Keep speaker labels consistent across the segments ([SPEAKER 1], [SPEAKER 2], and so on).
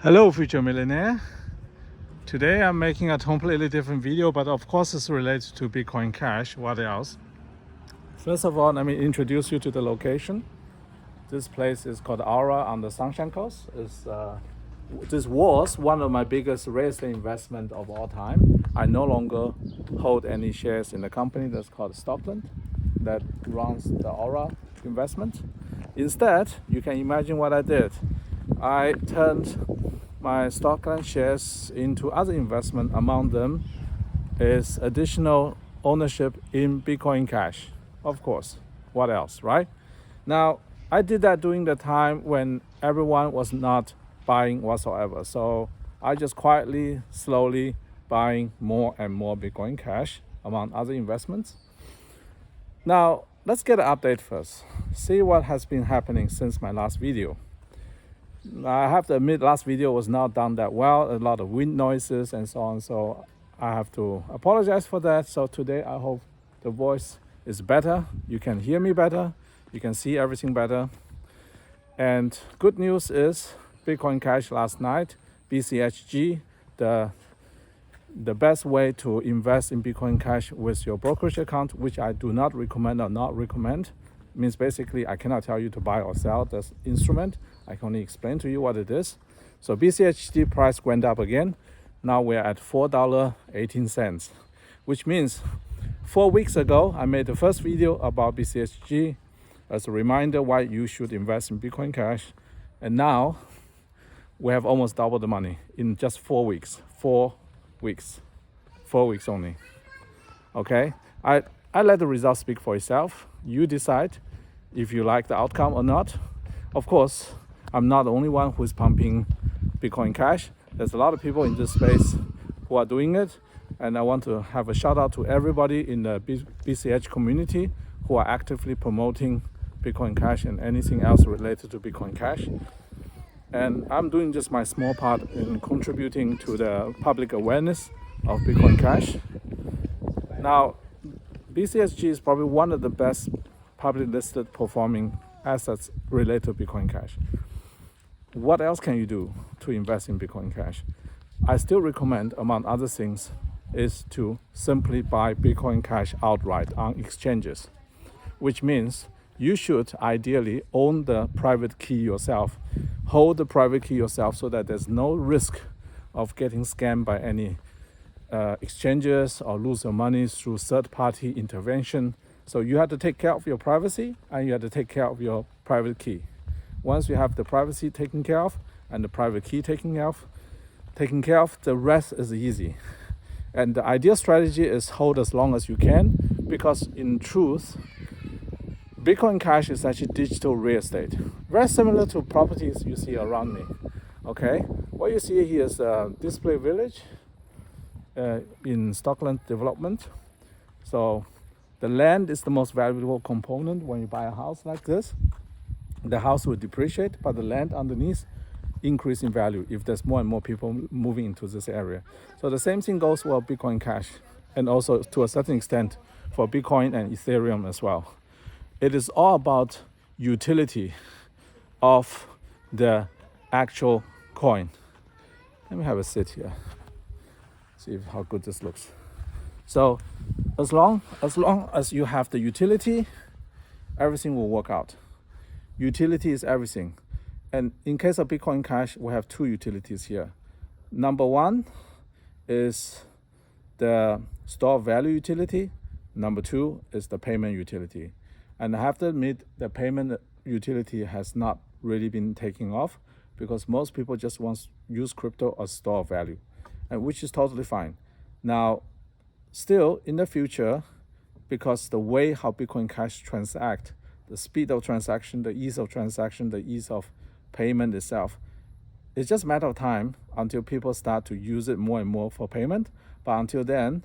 [SPEAKER 1] Hello, future millionaire. Today I'm making a completely different video, but of course it's related to Bitcoin Cash. What else? First of all, let me introduce you to the location. This place is called Aura on the Sunshine Coast. This was one of my biggest real estate investment of all time. I no longer hold any shares in the company that's called Stockland that runs the Aura investment. Instead, you can imagine what I did. I turned my Stockland shares into other investment. Among them is additional ownership in Bitcoin Cash. Of course, what else, right? Now, I did that during the time when everyone was not buying whatsoever. So I just quietly, slowly buying more and more Bitcoin Cash among other investments. Now, let's get an update first. See what has been happening since my last video. I have to admit, last video was not done that well, a lot of wind noises and so on, so I have to apologize for that. So today I hope the voice is better, you can hear me better, you can see everything better. And good news is Bitcoin Cash last night, BCHG, the best way to invest in Bitcoin Cash with your brokerage account, which I do not recommend or not recommend, means basically I cannot tell you to buy or sell this instrument. I can only explain to you what it is. So BCHG price went up again. Now we're at $4.18, which means 4 weeks ago I made the first video about BCHG as a reminder why you should invest in Bitcoin Cash. And now we have almost double the money in just 4 weeks. 4 weeks. 4 weeks only. Okay? I let the results speak for itself. You decide if you like the outcome or not. Of course, I'm not the only one who's pumping Bitcoin Cash. There's a lot of people in this space who are doing it. And I want to have a shout out to everybody in the BCH community who are actively promoting Bitcoin Cash and anything else related to Bitcoin Cash. And I'm doing just my small part in contributing to the public awareness of Bitcoin Cash. Now, BCHG is probably one of the best publicly listed performing assets related to Bitcoin Cash. What else can you do to invest in Bitcoin Cash? I still recommend, among other things, is to simply buy Bitcoin Cash outright on exchanges, which means you should ideally own the private key yourself, hold the private key yourself so that there's no risk of getting scammed by any exchanges or lose your money through third-party intervention. So you have to take care of your privacy and you have to take care of your private key. Once you have the privacy taken care of and the private key taken care of, the rest is easy. And the ideal strategy is hold as long as you can, because in truth, Bitcoin Cash is actually digital real estate, very similar to properties you see around me. Okay, what you see here is a display village in Stockland development. So the land is the most valuable component when you buy a house like this. The house will depreciate, but the land underneath increase in value if there's more and more people moving into this area. So the same thing goes for Bitcoin Cash, and also to a certain extent for Bitcoin and Ethereum as well. It is all about utility of the actual coin. Let me have a sit here. See how good this looks. So as long as you have the utility, everything will work out. Utility is everything. And in case of Bitcoin Cash, we have two utilities here. Number one is the store value utility. Number two is the payment utility. And I have to admit, the payment utility has not really been taking off because most people just want to use crypto as store value, and which is totally fine. Now, still in the future, because the way how Bitcoin Cash transact, the speed of transaction, the ease of transaction, the ease of payment itself, it's just a matter of time until people start to use it more and more for payment. But until then,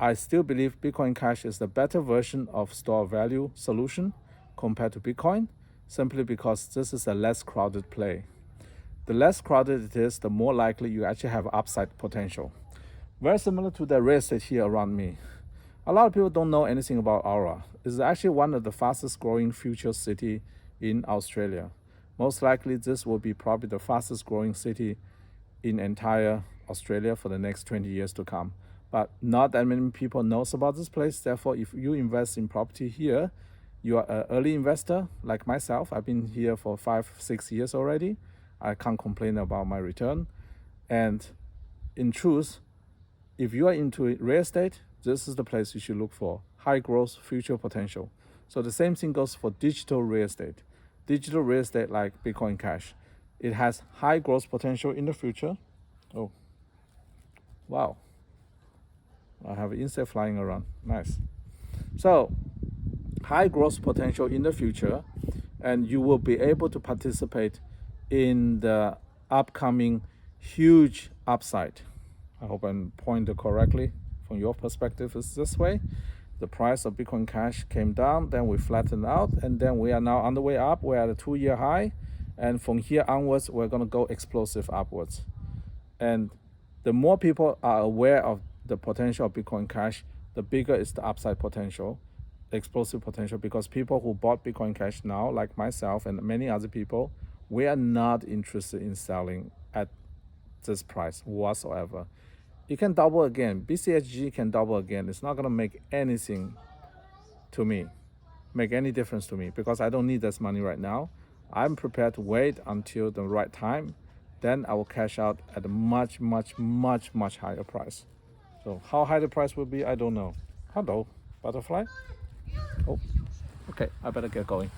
[SPEAKER 1] I still believe Bitcoin Cash is the better version of store value solution compared to Bitcoin, simply because this is a less crowded play. The less crowded it is, the more likely you actually have upside potential. Very similar to the real estate here around me. A lot of people don't know anything about Aura. It's actually one of the fastest growing future city in Australia. Most likely this will be probably the fastest growing city in entire Australia for the next 20 years to come. But not that many people knows about this place. Therefore, if you invest in property here, you are an early investor like myself. I've been here for 5-6 years already. I can't complain about my return. And in truth, if you are into real estate, this is the place you should look for. High growth, future potential. So the same thing goes for digital real estate. Digital real estate like Bitcoin Cash. It has high growth potential in the future. Oh, wow. I have an insect flying around. Nice. So, high growth potential in the future, and you will be able to participate in the upcoming huge upside. I hope I'm pointed correctly. From your perspective, it's this way. The price of Bitcoin Cash came down, then we flattened out, and then we are now on the way up. We're at a 2-year high, and from here onwards, we're going to go explosive upwards. And the more people are aware of the potential of Bitcoin Cash, the bigger is the upside potential, explosive potential, because people who bought Bitcoin Cash now, like myself and many other people, we are not interested in selling at this price whatsoever. It can double again. BCHG can double again. It's not going to make anything to me, make any difference to me, because I don't need this money right now. I'm prepared to wait until the right time. Then I will cash out at a much, much, much, much higher price. So how high the price will be, I don't know. Hello, butterfly. Oh, okay, I better get going.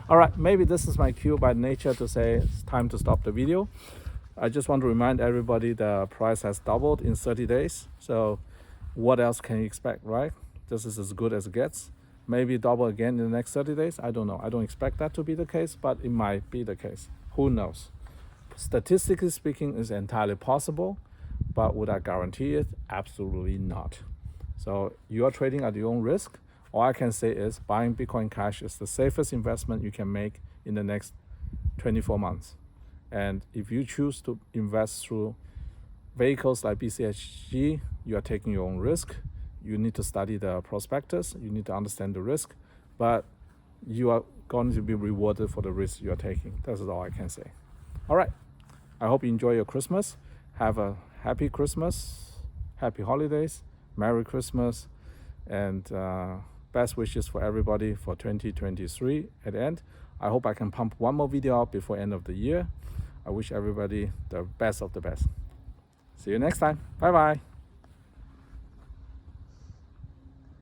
[SPEAKER 1] All right, maybe this is my cue by nature to say it's time to stop the video. I just want to remind everybody the price has doubled in 30 days. So what else can you expect, right? This is as good as it gets. Maybe double again in the next 30 days. I don't know. I don't expect that to be the case, but it might be the case. Who knows? Statistically speaking, it's entirely possible, but would I guarantee it? Absolutely not. So you are trading at your own risk. All I can say is buying Bitcoin Cash is the safest investment you can make in the next 24 months. And if you choose to invest through vehicles like BCHG, you are taking your own risk. You need to study the prospectus. You need to understand the risk. But you are going to be rewarded for the risk you are taking. That's all I can say. All right. I hope you enjoy your Christmas. Have a happy Christmas, happy holidays, Merry Christmas, and best wishes for everybody for 2023 at the end. I hope I can pump one more video out before end of the year. I wish everybody the best of the best. See you next time. Bye-bye.